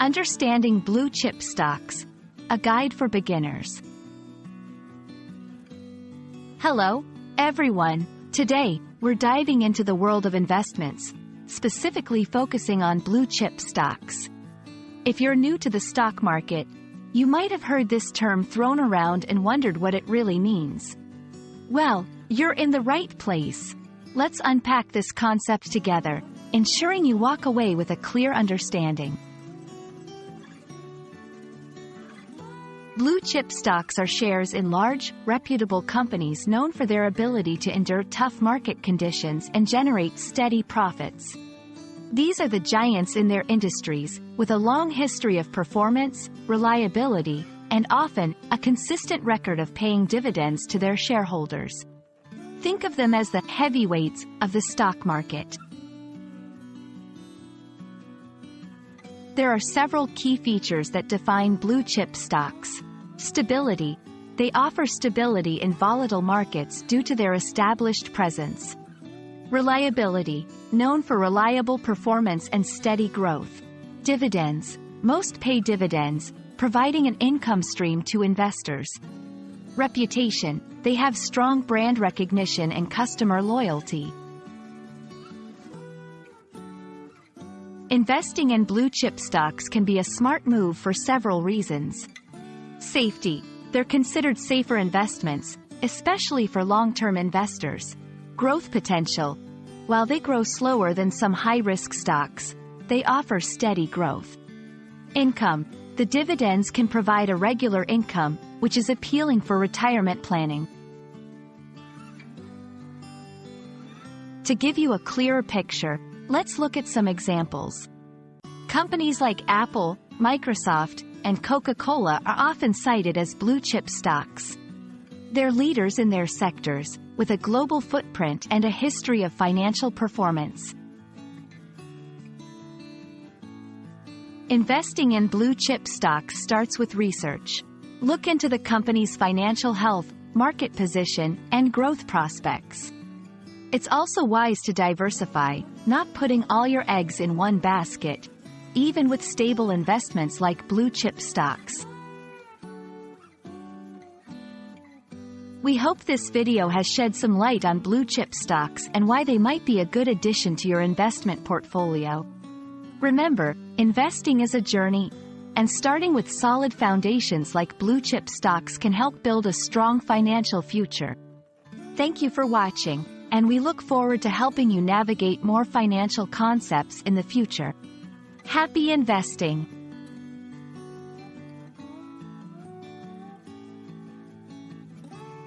Understanding Blue Chip Stocks, a guide for beginners. Hello, everyone. Today, we're diving into the world of investments, specifically focusing on blue chip stocks. If you're new to the stock market, you might have heard this term thrown around and wondered what it really means. Well, you're in the right place. Let's unpack this concept together, ensuring you walk away with a clear understanding. Blue chip stocks are shares in large, reputable companies known for their ability to endure tough market conditions and generate steady profits. These are the giants in their industries, with a long history of performance, reliability, and often, a consistent record of paying dividends to their shareholders. Think of them as the heavyweights of the stock market. There are several key features that define blue chip stocks. Stability. They offer stability in volatile markets due to their established presence. Reliability. Known for reliable performance and steady growth. Dividends. Most pay dividends, providing an income stream to investors. Reputation. They have strong brand recognition and customer loyalty. Investing in blue chip stocks can be a smart move for several reasons. Safety. They're considered safer investments, especially for long-term investors. Growth potential. While they grow slower than some high-risk stocks, they offer steady growth. Income. The dividends can provide a regular income, which is appealing for retirement planning. To give you a clearer picture, let's look at some examples. Companies like Apple, Microsoft, and Coca-Cola are often cited as blue chip stocks. They're leaders in their sectors, with a global footprint and a history of financial performance. Investing in blue chip stocks starts with research. Look into the company's financial health, market position, and growth prospects. It's also wise to diversify, not putting all your eggs in one basket, even with stable investments like blue chip stocks. We hope this video has shed some light on blue chip stocks and why they might be a good addition to your investment portfolio. Remember, investing is a journey, and starting with solid foundations like blue chip stocks can help build a strong financial future. Thank you for watching, and we look forward to helping you navigate more financial concepts in the future. Happy investing!